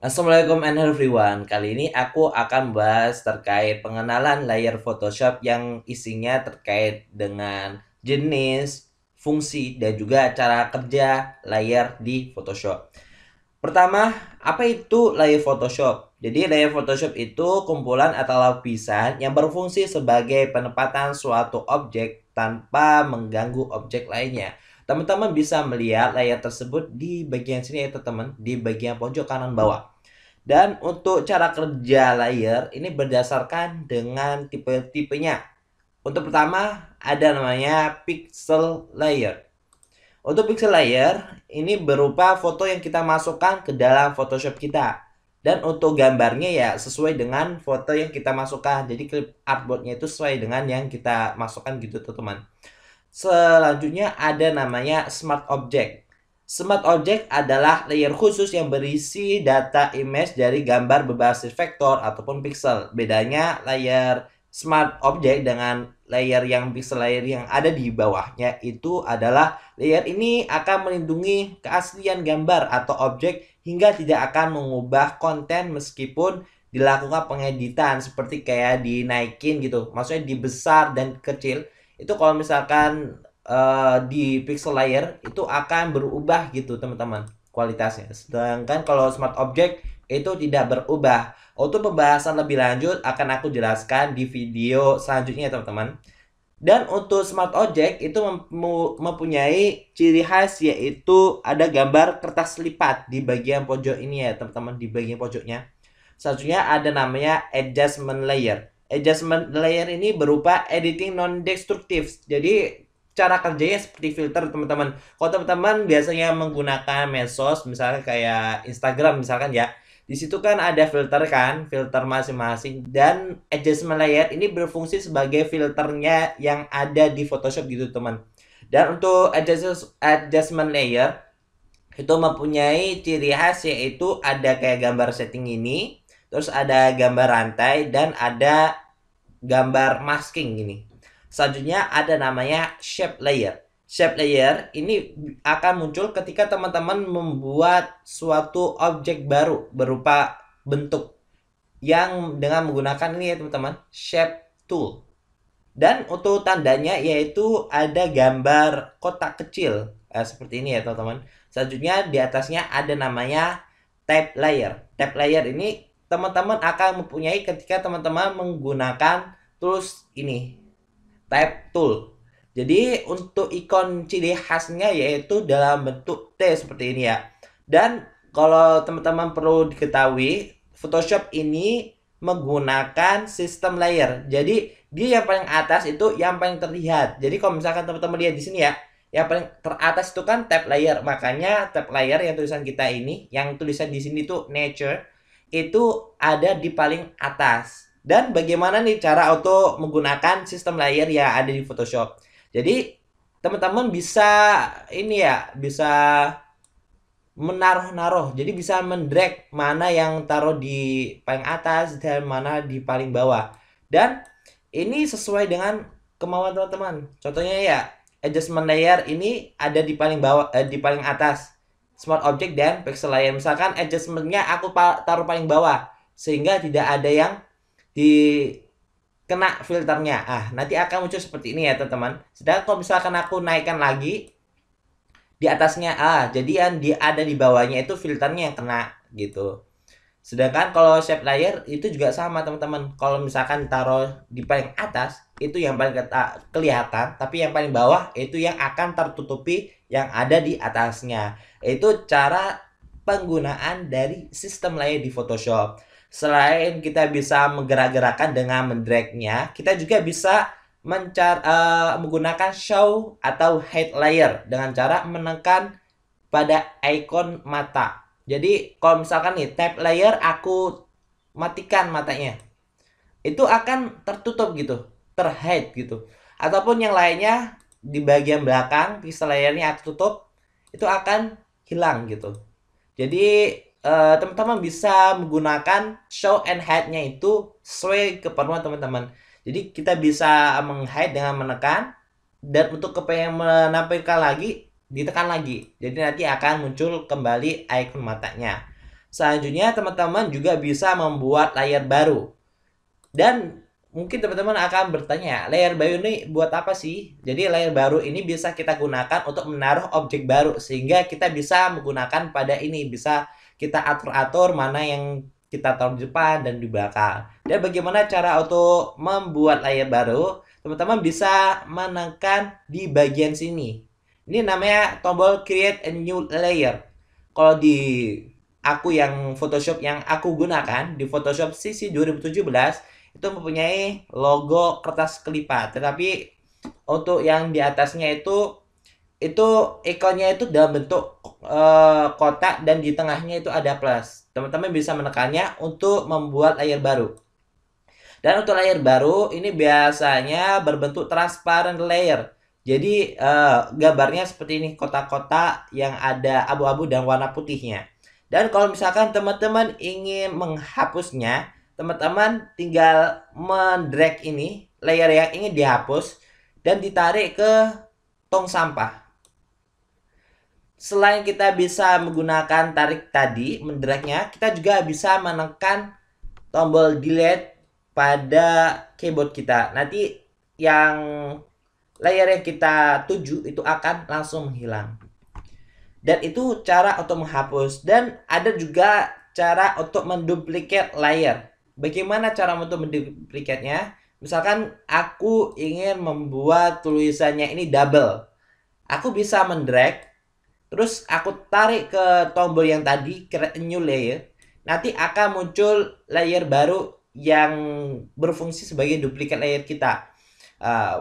Assalamualaikum and hello everyone. Kali ini aku akan bahas terkait pengenalan layar Photoshop yang isinya terkait dengan jenis, fungsi, dan juga cara kerja layar di Photoshop. Pertama, apa itu layar Photoshop? Jadi layar Photoshop itu kumpulan atau lapisan yang berfungsi sebagai penempatan suatu objek tanpa mengganggu objek lainnya. Teman-teman bisa melihat layar tersebut di bagian sini ya teman-teman, di bagian pojok kanan bawah. Dan untuk cara kerja layer ini berdasarkan dengan tipe-tipenya. Untuk pertama ada namanya pixel layer. Untuk pixel layer ini berupa foto yang kita masukkan ke dalam Photoshop kita. Dan untuk gambarnya ya sesuai dengan foto yang kita masukkan. Jadi clip artboardnya itu sesuai dengan yang kita masukkan gitu teman-teman. Selanjutnya ada namanya Smart Object. Smart Object adalah layer khusus yang berisi data image dari gambar berbasis vektor ataupun pixel. Bedanya layer Smart Object dengan layer yang pixel layer yang ada di bawahnya itu adalah layer ini akan melindungi keaslian gambar atau objek hingga tidak akan mengubah konten meskipun dilakukan pengeditan seperti kayak dinaikin gitu. Maksudnya dibesar dan kecil itu kalau misalkan di pixel layer itu akan berubah gitu teman-teman kualitasnya. Sedangkan kalau smart object itu tidak berubah. Untuk pembahasan lebih lanjut akan aku jelaskan di video selanjutnya teman-teman. Dan untuk smart object itu mempunyai ciri khas yaitu ada gambar kertas lipat di bagian pojok ini ya teman-teman, di bagian pojoknya. Selanjutnya ada namanya adjustment layer. Adjustment layer ini berupa editing non-destruktif. Jadi cara kerjanya seperti filter teman-teman. Kalau teman-teman biasanya menggunakan medsos, misalnya kayak Instagram misalkan ya, di situ kan ada filter kan, filter masing-masing. Dan adjustment layer ini berfungsi sebagai filternya yang ada di Photoshop gitu teman. Dan untuk adjustment layer itu mempunyai ciri khas yaitu ada kayak gambar setting ini, terus ada gambar rantai dan ada gambar masking ini. Selanjutnya ada namanya shape layer. Shape layer ini akan muncul ketika teman-teman membuat suatu objek baru berupa bentuk yang dengan menggunakan ini ya teman-teman, shape tool. Dan untuk tandanya yaitu ada gambar kotak kecil seperti ini ya teman-teman. Selanjutnya di atasnya ada namanya tab layer. Tab layer ini teman-teman akan mempunyai ketika teman-teman menggunakan tools ini, tab tool. Jadi untuk ikon ciri khasnya yaitu dalam bentuk T seperti ini ya. Dan kalau teman-teman perlu diketahui, Photoshop ini menggunakan sistem layer. Jadi dia yang paling atas itu yang paling terlihat. Jadi kalau misalkan teman-teman lihat di sini ya, yang paling teratas itu kan tab layer. Makanya tab layer yang tulisan kita ini, yang tulisan di sini tuh nature, itu ada di paling atas. Dan bagaimana nih cara auto menggunakan sistem layer yang ada di Photoshop? Jadi teman-teman bisa ini ya, bisa menaruh-naruh. Jadi bisa mendrag mana yang taruh di paling atas dan mana di paling bawah. Dan ini sesuai dengan kemauan teman-teman. Contohnya ya, adjustment layer ini ada di paling bawah, di paling atas. Smart object dan pixel layer. Misalkan adjustmentnya aku taruh paling bawah, sehingga tidak ada yang di kena filternya. Nanti akan muncul seperti ini ya teman-teman. Sedangkan kalau misalkan aku naikkan lagi di atasnya jadi yang ada di bawahnya itu filternya yang kena gitu. Sedangkan kalau shape layer itu juga sama teman-teman. Kalau misalkan taruh di paling atas itu yang paling kelihatan, tapi yang paling bawah itu yang akan tertutupi yang ada di atasnya. Itu cara penggunaan dari sistem layer di Photoshop. Selain kita bisa menggerak-gerakkan dengan mendragnya, kita juga bisa menggunakan show atau hide layer dengan cara menekan pada ikon mata. Jadi kalau misalkan nih tab layer aku matikan matanya, itu akan tertutup gitu, terhide gitu. Ataupun yang lainnya di bagian belakang pixel layernya aku tutup, itu akan hilang gitu. Jadi teman-teman bisa menggunakan show and hide-nya itu sesuai keperluan teman-teman. Jadi kita bisa meng-hide dengan menekan, dan untuk kepengen menampilkan lagi ditekan lagi. Jadi nanti akan muncul kembali icon matanya. Selanjutnya teman-teman juga bisa membuat layer baru. Dan mungkin teman-teman akan bertanya, layer baru ini buat apa sih? Jadi layer baru ini bisa kita gunakan untuk menaruh objek baru, sehingga kita bisa menggunakan pada ini, bisa kita atur-atur mana yang kita taruh di depan dan di belakang. Dan bagaimana cara untuk membuat layer baru? Teman-teman bisa menekan di bagian sini. Ini namanya tombol create a new layer. Kalau di aku yang Photoshop yang aku gunakan di Photoshop CC 2017 itu mempunyai logo kertas kelipat, tetapi untuk yang di atasnya itu ikonnya itu dalam bentuk kotak dan di tengahnya itu ada plus. Teman-teman bisa menekannya untuk membuat layer baru. Dan untuk layer baru ini biasanya berbentuk transparent layer. Jadi gambarnya seperti ini, kotak-kotak yang ada abu-abu dan warna putihnya. Dan kalau misalkan teman-teman ingin menghapusnya, teman-teman tinggal mendrag ini, layer yang ingin dihapus, dan ditarik ke tong sampah. Selain kita bisa menggunakan tarik tadi, mendragnya, kita juga bisa menekan tombol delete pada keyboard kita. Nanti yang layer yang kita tuju itu akan langsung menghilang. Dan itu cara untuk menghapus. Dan ada juga cara untuk menduplikat layer. Bagaimana cara untuk menduplikatnya? Misalkan aku ingin membuat tulisannya ini double. Aku bisa mendrag, terus aku tarik ke tombol yang tadi, create a new layer. Nanti akan muncul layer baru yang berfungsi sebagai duplikat layer kita.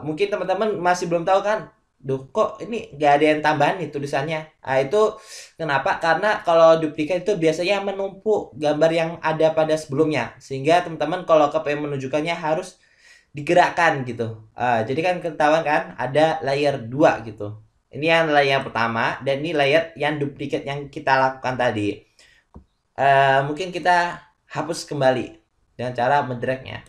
Mungkin teman-teman masih belum tahu kan, duh kok ini nggak ada yang tambahan nih tulisannya. Itu kenapa? Karena kalau duplikat itu biasanya menumpuk gambar yang ada pada sebelumnya, sehingga teman-teman kalau kepengen menunjukkannya harus digerakkan gitu. Jadi kan ketahuan kan ada layer 2 gitu. Ini yang layer pertama dan ini layer yang duplikat yang kita lakukan tadi. Mungkin kita hapus kembali dengan cara mendragnya.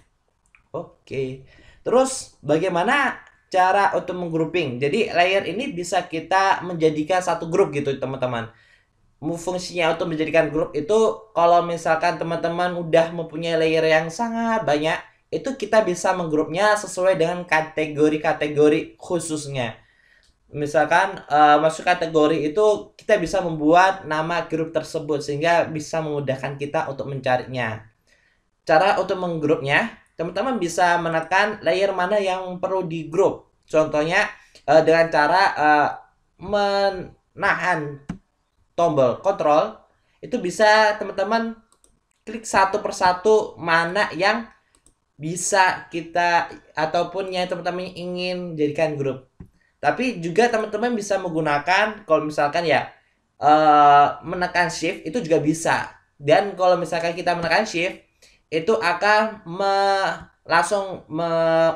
Oke. Terus bagaimana cara untuk menggrouping? Jadi layer ini bisa kita menjadikan satu grup gitu teman-teman. Fungsinya untuk menjadikan grup itu kalau misalkan teman-teman udah mempunyai layer yang sangat banyak, itu kita bisa menggrupnya sesuai dengan kategori-kategori khususnya. Misalkan masuk kategori itu kita bisa membuat nama grup tersebut sehingga bisa memudahkan kita untuk mencarinya. Cara untuk menggrupnya, teman-teman bisa menekan layer mana yang perlu di grup. Contohnya dengan cara menahan tombol kontrol, itu bisa teman-teman klik satu persatu mana yang bisa kita ataupun yang teman-teman ingin jadikan grup. Tapi juga teman-teman bisa menggunakan kalau misalkan ya menekan shift itu juga bisa. Dan kalau misalkan kita menekan shift itu akan langsung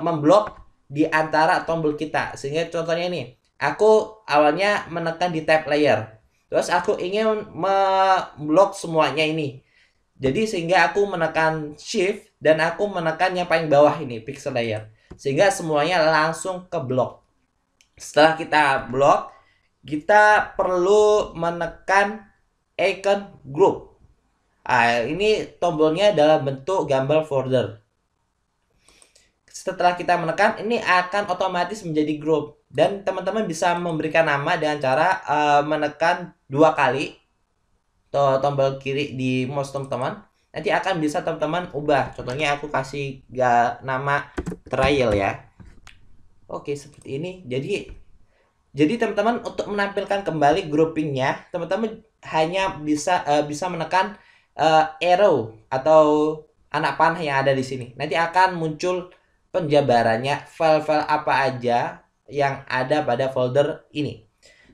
memblok di antara tombol kita. Sehingga contohnya ini, aku awalnya menekan di tab layer. Terus aku ingin memblok semuanya ini. Jadi sehingga aku menekan shift dan aku menekan yang paling bawah ini, pixel layer. Sehingga semuanya langsung ke blok. Setelah kita blok, kita perlu menekan icon group. Ini tombolnya dalam bentuk gambar folder. Setelah kita menekan, ini akan otomatis menjadi grup. Dan teman-teman bisa memberikan nama dengan cara menekan 2 kali tombol kiri di mouse teman-teman. Nanti akan bisa teman-teman ubah. Contohnya aku kasih nama trial ya. Oke, seperti ini. Jadi teman-teman untuk menampilkan kembali groupingnya, teman-teman hanya bisa menekan arrow atau anak panah yang ada di sini. Nanti akan muncul penjabarannya file-file apa aja yang ada pada folder ini.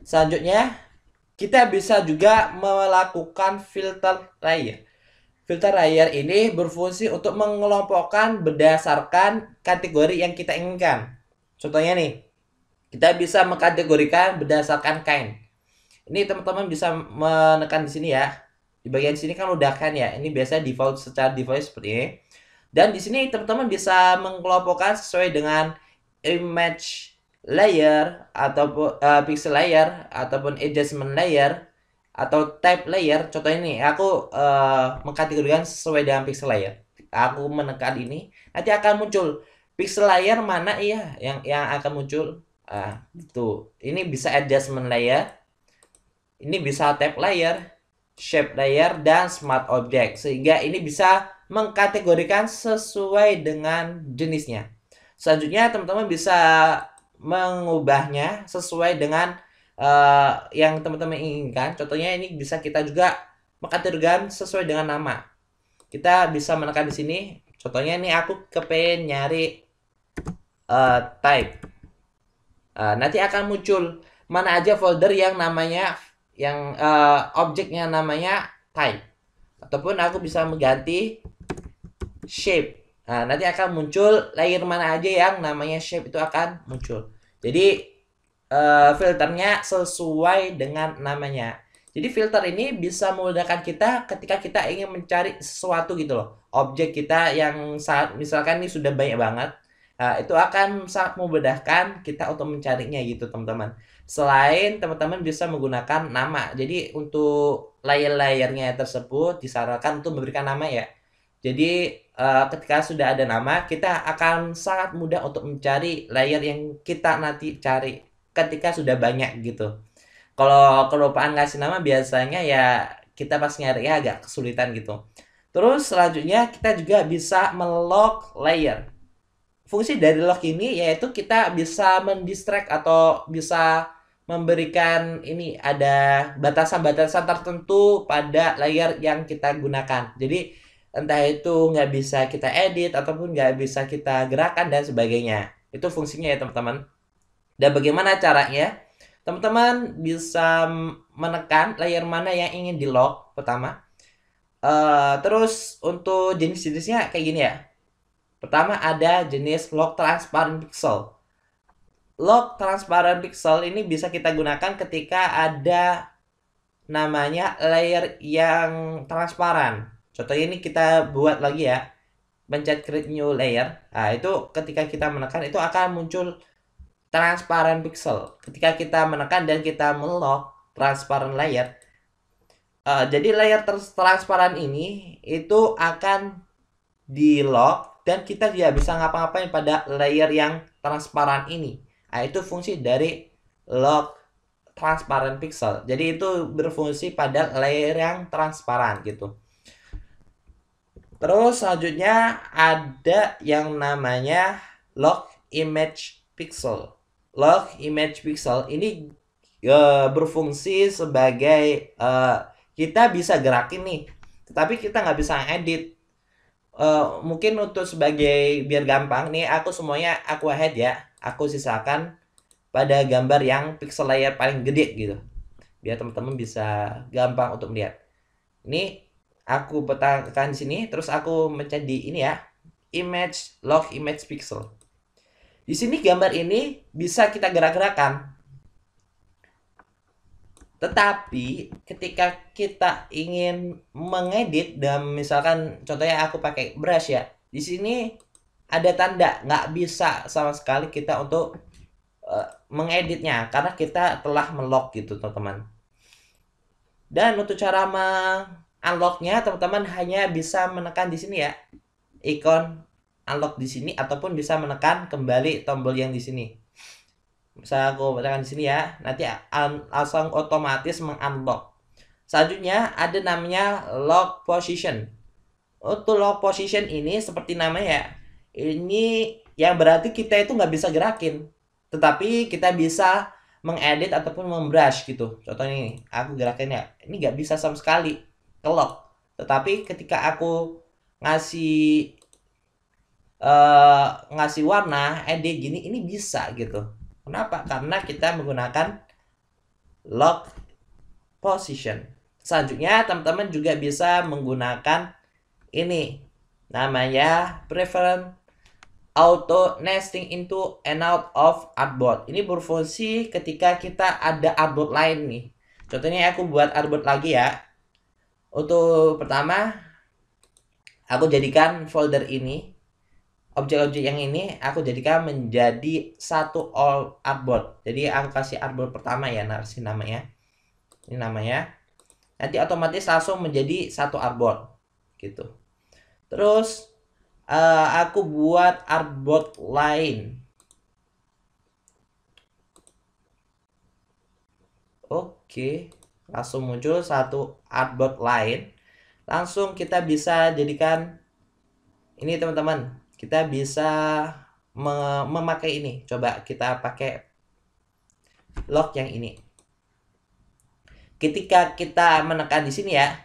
Selanjutnya, kita bisa juga melakukan filter layer. Filter layer ini berfungsi untuk mengelompokkan berdasarkan kategori yang kita inginkan. Contohnya nih, kita bisa mengkategorikan berdasarkan kind. Ini teman-teman bisa menekan di sini ya. Di bagian sini kan udah kan ya. Ini biasa default secara default seperti ini. Dan di sini teman-teman bisa mengelompokkan sesuai dengan image layer ataupun pixel layer ataupun adjustment layer atau type layer. Contohnya nih, aku mengkategorikan sesuai dengan pixel layer. Aku menekan ini, nanti akan muncul pixel layer mana ya yang akan muncul. Tuh, ini bisa adjustment layer, ini bisa type layer, shape layer, dan smart object. Sehingga ini bisa mengkategorikan sesuai dengan jenisnya. Selanjutnya teman-teman bisa mengubahnya sesuai dengan yang teman-teman inginkan. Contohnya ini bisa kita juga mengkategorikan sesuai dengan nama. Kita bisa menekan di sini. Contohnya ini aku kepengen nyari type. Nanti akan muncul mana aja folder yang namanya objeknya namanya type. Ataupun aku bisa mengganti shape. Nanti akan muncul layer mana aja yang namanya shape itu akan muncul. Jadi filternya sesuai dengan namanya. Jadi filter ini bisa memudahkan kita ketika kita ingin mencari sesuatu gitu loh. Objek kita yang saat misalkan ini sudah banyak banget, itu akan sangat memudahkan kita untuk mencarinya gitu teman-teman. Selain teman-teman bisa menggunakan nama. Jadi untuk layer-layernya tersebut disarankan untuk memberikan nama ya. Jadi ketika sudah ada nama, kita akan sangat mudah untuk mencari layer yang kita nanti cari ketika sudah banyak gitu. Kalau kelupaan ngasih nama biasanya ya kita pas nyari ya agak kesulitan gitu. Terus selanjutnya kita juga bisa melock layer. Fungsi dari lock ini yaitu kita bisa mendistract atau bisa memberikan ini ada batasan-batasan tertentu pada layer yang kita gunakan. Jadi entah itu nggak bisa kita edit ataupun nggak bisa kita gerakan dan sebagainya. Itu fungsinya ya teman-teman. Dan bagaimana caranya? Teman-teman bisa menekan layer mana yang ingin di lock pertama. Terus untuk jenis-jenisnya kayak gini ya. Pertama ada jenis lock transparent pixel. Lock transparent pixel ini bisa kita gunakan ketika ada namanya layer yang transparan. Contohnya ini kita buat lagi ya. Pencet create new layer. Itu ketika kita menekan itu akan muncul transparent pixel. Ketika kita menekan dan kita melock transparent layer, jadi layer transparan ini itu akan di lock dan kita tidak bisa ngapa-ngapain pada layer yang transparan ini. Itu fungsi dari lock transparent pixel. Jadi itu berfungsi pada layer yang transparan gitu. Terus selanjutnya ada yang namanya lock image pixel. Lock image pixel ini berfungsi sebagai kita bisa gerakin nih, tetapi kita nggak bisa edit. Mungkin untuk sebagai biar gampang nih, aku semuanya aku hide ya. Aku sisakan pada gambar yang pixel layer paling gede gitu, biar teman-teman bisa gampang untuk melihat. Ini aku petakan di sini, terus aku mencet di ini ya, image lock image pixel. Di sini gambar ini bisa kita gerak-gerakan. Tetapi ketika kita ingin mengedit dan misalkan contohnya aku pakai brush ya, di sini ada tanda nggak bisa sama sekali kita untuk mengeditnya karena kita telah melock gitu teman-teman. Dan untuk cara unlocknya teman-teman hanya bisa menekan di sini ya, ikon unlock di sini ataupun bisa menekan kembali tombol yang di sini. Bisa aku tekan di sini ya, nanti langsung otomatis mengunlock. Selanjutnya ada namanya lock position. Untuk lock position ini seperti namanya ya, ini yang berarti kita itu nggak bisa gerakin, tetapi kita bisa mengedit ataupun membrush gitu. Contohnya ini, aku gerakin ya, ini nggak bisa sama sekali ke lock. Tetapi ketika aku ngasih warna edit gini, ini bisa gitu. Kenapa? Karena kita menggunakan lock position. Selanjutnya teman-teman juga bisa menggunakan ini namanya preference auto nesting into and out of artboard. Ini berfungsi ketika kita ada artboard lain nih. Contohnya aku buat artboard lagi ya. Untuk pertama aku jadikan folder ini, objek-objek yang ini aku jadikan menjadi satu all artboard. Jadi aku kasih artboard pertama ya, kasih namanya. Ini namanya. nanti otomatis langsung menjadi satu artboard gitu. Terus aku buat artboard lain. Oke, langsung muncul satu artboard lain. Langsung kita bisa jadikan ini teman-teman. Kita bisa memakai ini. Coba kita pakai lock yang ini. Ketika kita menekan di sini ya,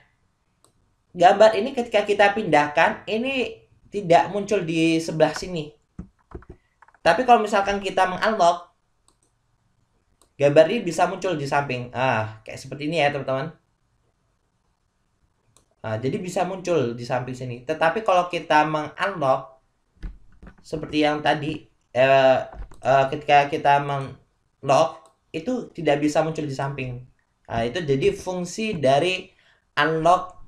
gambar ini ketika kita pindahkan, ini tidak muncul di sebelah sini. Tapi kalau misalkan kita mengunlock, gambar ini bisa muncul di samping. Kayak seperti ini ya teman-teman. Jadi bisa muncul di samping sini. Tetapi kalau kita mengunlock, seperti yang tadi, ketika kita menlock, itu tidak bisa muncul di samping. Itu jadi fungsi dari unlock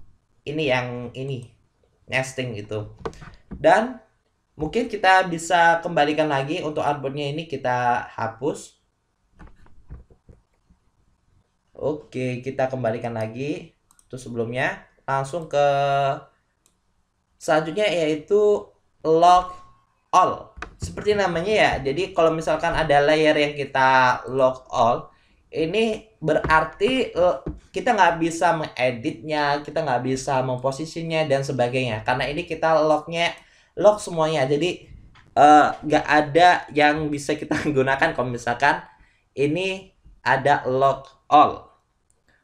ini yang ini nesting itu. Dan mungkin kita bisa kembalikan lagi untuk artboardnya ini kita hapus. Oke, kita kembalikan lagi. Terus sebelumnya langsung ke selanjutnya yaitu lock all. Seperti namanya ya. Jadi kalau misalkan ada layer yang kita lock all, ini berarti kita nggak bisa mengeditnya, kita nggak bisa memposisinya dan sebagainya. Karena ini kita lock semuanya. Jadi nggak ada yang bisa kita gunakan kalau misalkan ini ada lock all.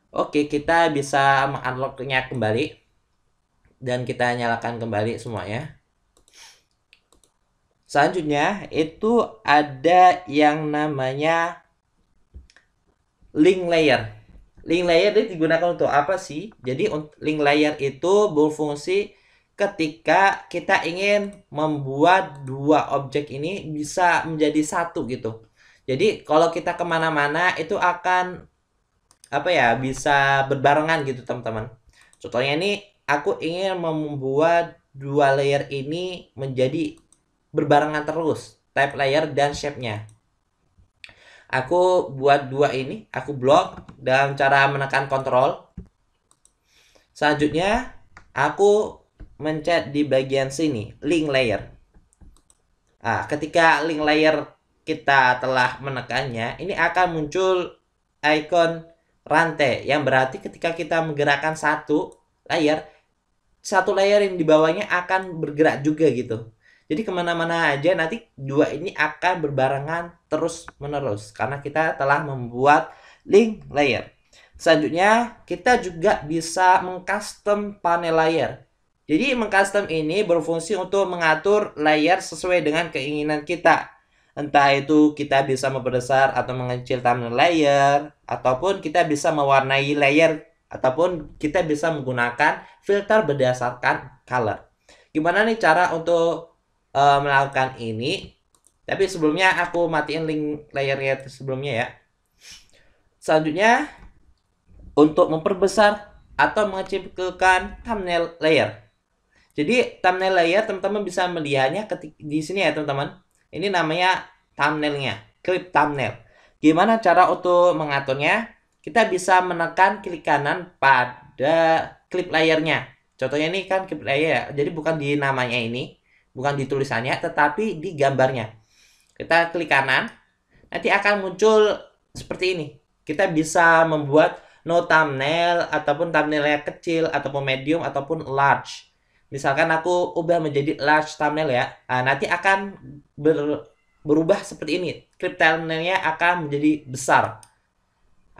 Oke, kita bisa mengunlocknya kembali dan kita nyalakan kembali semuanya. Selanjutnya itu ada yang namanya link layer. Link layer ini digunakan untuk apa sih? Jadi link layer itu berfungsi ketika kita ingin membuat dua objek ini bisa menjadi satu gitu. Jadi kalau kita kemana-mana itu akan apa ya, bisa berbarengan gitu teman-teman. Contohnya ini aku ingin membuat dua layer ini menjadi berbarengan terus, type layer dan shape-nya. Aku buat dua ini, aku blok dengan cara menekan Ctrl. Selanjutnya, aku mencet di bagian sini, link layer. Ketika link layer kita telah menekannya, ini akan muncul icon rantai, yang berarti ketika kita menggerakkan satu layer yang di bawahnya akan bergerak juga gitu. Jadi kemana-mana aja nanti dua ini akan berbarengan terus menerus karena kita telah membuat link layer. Selanjutnya kita juga bisa mengcustom panel layer. Jadi mengcustom ini berfungsi untuk mengatur layer sesuai dengan keinginan kita. Entah itu kita bisa memperbesar atau mengecil thumbnail layer, ataupun kita bisa mewarnai layer, ataupun kita bisa menggunakan filter berdasarkan color. Gimana nih cara untuk melakukan ini? Tapi sebelumnya aku matiin link layernya sebelumnya ya. Selanjutnya untuk memperbesar atau mengecilkan thumbnail layer. Jadi thumbnail layer teman-teman bisa melihatnya di sini ya teman-teman. Ini namanya thumbnailnya, clip thumbnail. Gimana cara untuk mengaturnya? Kita bisa menekan klik kanan pada clip layernya. Contohnya ini kan clip layer, jadi bukan di namanya ini, bukan di tulisannya, tetapi di gambarnya. Kita klik kanan, nanti akan muncul seperti ini. Kita bisa membuat no thumbnail, ataupun thumbnailnya kecil, ataupun medium, ataupun large. Misalkan aku ubah menjadi large thumbnail ya, nanti akan berubah seperti ini. Clip thumbnailnya akan menjadi besar.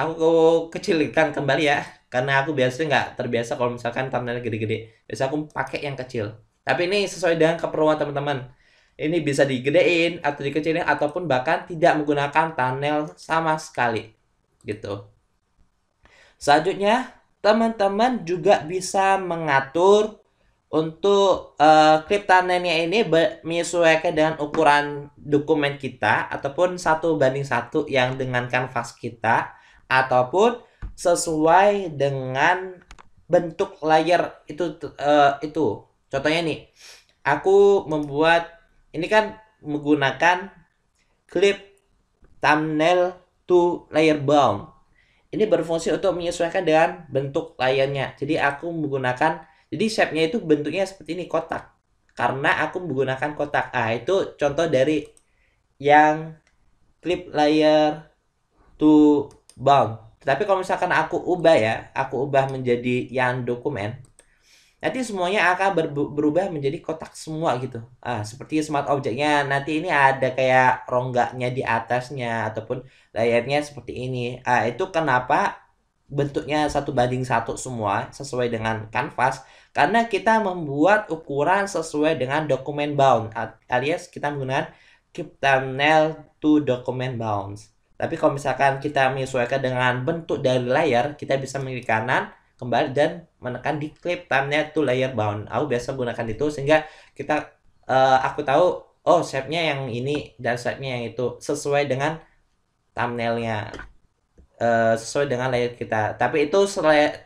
Aku kecilkan kembali ya, karena aku biasanya nggak terbiasa kalau misalkan thumbnail gede-gede. Biasa aku pakai yang kecil. Tapi ini sesuai dengan keperluan teman-teman. Ini bisa digedein atau dikecilin ataupun bahkan tidak menggunakan thumbnail sama sekali. Gitu. Selanjutnya, teman-teman juga bisa mengatur untuk clip thumbnailnya ini menyesuaikan dengan ukuran dokumen kita ataupun 1:1 yang dengan kanvas kita, ataupun sesuai dengan bentuk layar itu. Contohnya nih, aku membuat ini kan menggunakan clip thumbnail to layer bound. ini berfungsi untuk menyesuaikan dengan bentuk layarnya. Jadi aku menggunakan, jadi shape-nya itu bentuknya seperti ini, kotak. Karena aku menggunakan kotak. Ah, itu contoh dari yang clip layer to bound. Tapi kalau misalkan aku ubah ya, aku ubah menjadi yang dokumen, nanti semuanya akan berubah menjadi kotak semua gitu. Ah, seperti smart objeknya, nanti ini ada kayak rongganya di atasnya ataupun layarnya seperti ini. Ah, itu kenapa bentuknya 1:1 semua sesuai dengan kanvas, karena kita membuat ukuran sesuai dengan dokumen bound, alias kita menggunakan keep thumbnail to document bounds. Tapi kalau misalkan kita menyesuaikan dengan bentuk dari layar, kita bisa mengklik kanan kembali dan menekan di clip thumbnail to layer bound. Aku biasa menggunakan itu sehingga kita aku tahu oh shape-nya yang ini dan shape-nya yang itu sesuai dengan thumbnailnya, sesuai dengan layer kita. Tapi itu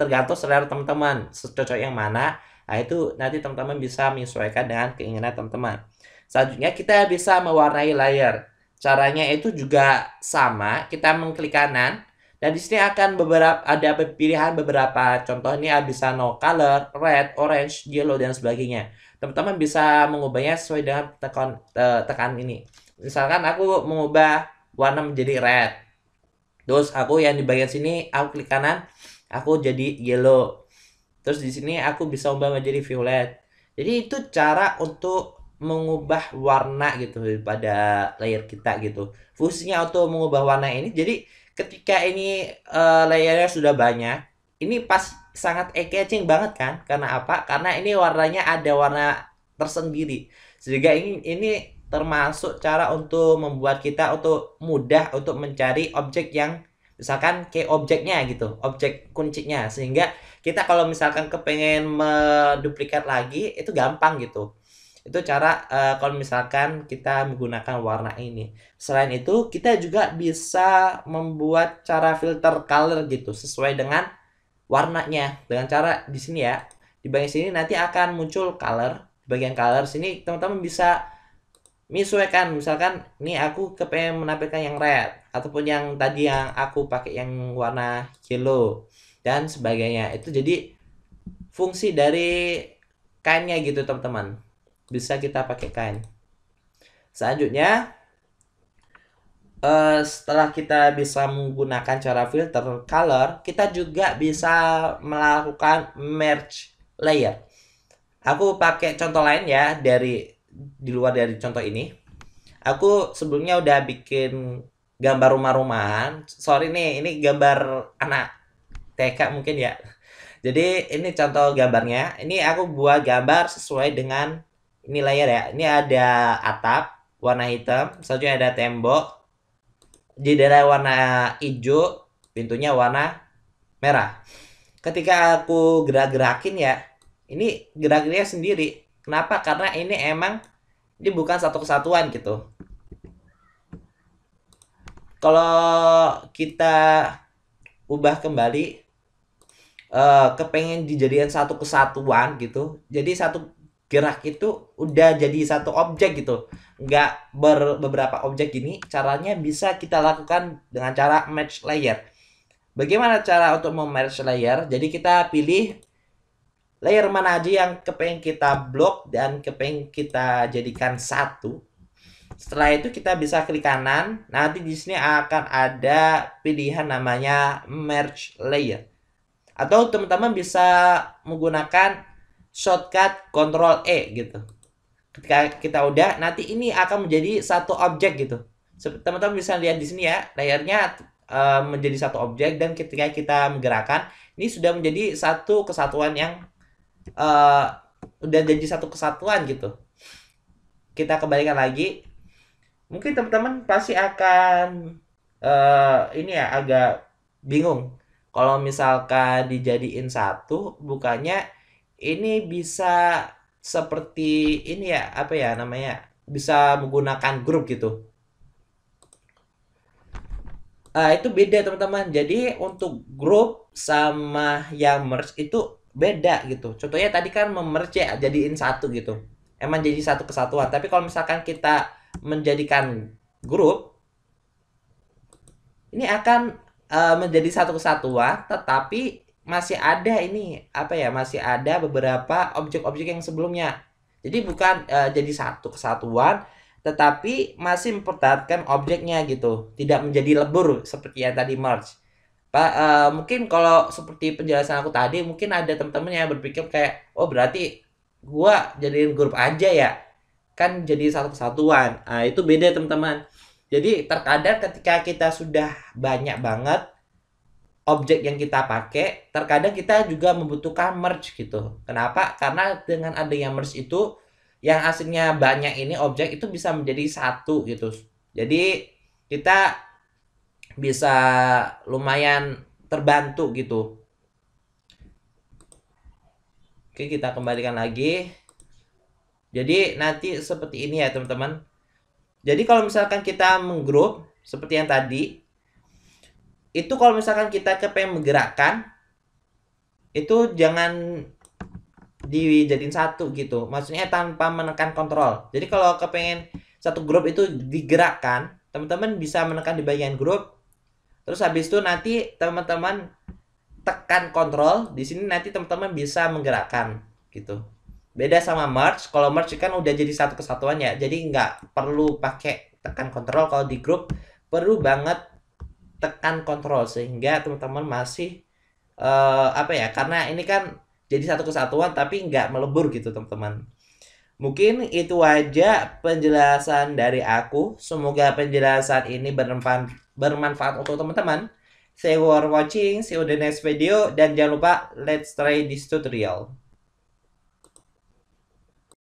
tergantung selera teman-teman, cocok yang mana. Nah, itu nanti teman-teman bisa menyesuaikan dengan keinginan teman-teman. Selanjutnya kita bisa mewarnai layer. Caranya itu juga sama, kita mengklik kanan dan di sini akan ada pilihan beberapa. Contoh ini bisa no color, red, orange, yellow dan sebagainya. Teman-teman bisa mengubahnya sesuai dengan tekan ini. Misalkan aku mengubah warna menjadi red. Terus aku yang di bagian sini aku klik kanan, aku jadi yellow. Terus di sini aku bisa ubah menjadi violet. Jadi itu cara untuk mengubah warna gitu pada layer kita gitu. Fungsinya untuk mengubah warna ini. Jadi ketika ini layernya sudah banyak, ini pas sangat eye-catching banget kan? Karena apa? Karena ini warnanya ada warna tersendiri. Sehingga ini termasuk cara untuk membuat kita untuk mudah untuk mencari objek yang misalkan kayak objeknya gitu, objek kuncinya, sehingga kita kalau misalkan kepengen menduplikat lagi itu gampang gitu. Itu cara kalau misalkan kita menggunakan warna ini. Selain itu kita juga bisa membuat cara filter color gitu sesuai dengan warnanya dengan cara di sini ya. Di bagian sini nanti akan muncul color. Di bagian color sini teman-teman bisa menyesuaikan, misalkan nih aku kepengen menampilkan yang red ataupun yang tadi yang aku pakai yang warna yellow dan sebagainya. Itu jadi fungsi dari kainnya gitu teman-teman, bisa kita pakai kain. Selanjutnya setelah kita bisa menggunakan cara filter color, kita juga bisa melakukan merge layer. Aku pakai contoh lain ya di luar dari contoh ini. Aku sebelumnya udah bikin gambar rumah-rumahan. Sorry nih, ini gambar anak TK mungkin ya. Jadi ini contoh gambarnya. Ini aku buat gambar sesuai dengan ini layar ya. Ini ada atap warna hitam, selanjutnya ada tembok, jendela warna hijau, pintunya warna merah. Ketika aku gerak-gerakin ya, ini gerak-geriknya sendiri. Kenapa? Karena ini emang ini bukan satu kesatuan gitu. Kalau kita ubah kembali, kepengen dijadikan satu kesatuan gitu, jadi satu gerak itu udah jadi satu objek gitu, nggak beberapa objek gini. Caranya bisa kita lakukan dengan cara match layer. Bagaimana cara untuk memerge layer? Jadi kita pilih layer mana aja yang kepengen kita blok dan kepengen kita jadikan satu. Setelah itu kita bisa klik kanan. Nanti di sini akan ada pilihan namanya merge layer. Atau teman-teman bisa menggunakan shortcut Ctrl E gitu. Ketika kita udah, nanti ini akan menjadi satu objek gitu. Teman-teman bisa lihat di sini ya, layarnya menjadi satu objek dan ketika kita menggerakkan, ini sudah menjadi satu kesatuan yang udah jadi satu kesatuan gitu. Kita kembalikan lagi. Mungkin teman-teman pasti akan ini ya agak bingung. Kalau misalkan dijadiin satu, bukannya ini bisa seperti ini ya, apa ya namanya? Bisa menggunakan grup gitu. Itu beda teman-teman. Jadi untuk grup sama yang merge itu beda gitu. Contohnya tadi kan memerge ya, jadiin satu gitu. Emang jadi satu kesatuan. Tapi kalau misalkan kita menjadikan grup, ini akan menjadi satu kesatuan, tetapi masih ada ini apa ya, masih ada beberapa objek-objek yang sebelumnya. Jadi bukan jadi satu kesatuan, tetapi masih mempertahankan objeknya gitu, tidak menjadi lebur seperti yang tadi merge. Pak, mungkin kalau seperti penjelasan aku tadi, mungkin ada teman-teman yang berpikir kayak, oh berarti gua jadiin grup aja ya, kan jadi satu kesatuan. Nah, itu beda teman-teman. Jadi terkadang ketika kita sudah banyak banget objek yang kita pakai, terkadang kita juga membutuhkan merge gitu. Kenapa? Karena dengan adanya merge itu, yang aslinya banyak ini objek itu bisa menjadi satu gitu. Jadi kita bisa lumayan terbantu gitu. Oke, kita kembalikan lagi. Jadi nanti seperti ini ya teman-teman. Jadi kalau misalkan kita menggroup seperti yang tadi, itu kalau misalkan kita kepengen menggerakkan, itu jangan dijadiin satu gitu. Maksudnya tanpa menekan kontrol. Jadi kalau kepengen satu grup itu digerakkan, teman-teman bisa menekan di bagian grup. Terus habis itu nanti teman-teman tekan kontrol. Di sini nanti teman-teman bisa menggerakkan gitu. Beda sama merge. Kalau merge kan udah jadi satu kesatuan ya. Jadi nggak perlu pakai tekan kontrol. Kalau di grup perlu banget tekan kontrol sehingga teman-teman masih apa ya? Karena ini kan jadi satu kesatuan tapi nggak melebur gitu teman-teman. Mungkin itu aja penjelasan dari aku. Semoga penjelasan ini bermanfaat untuk teman-teman. Thank you for watching. See you in the next video. Dan jangan lupa let's try this tutorial.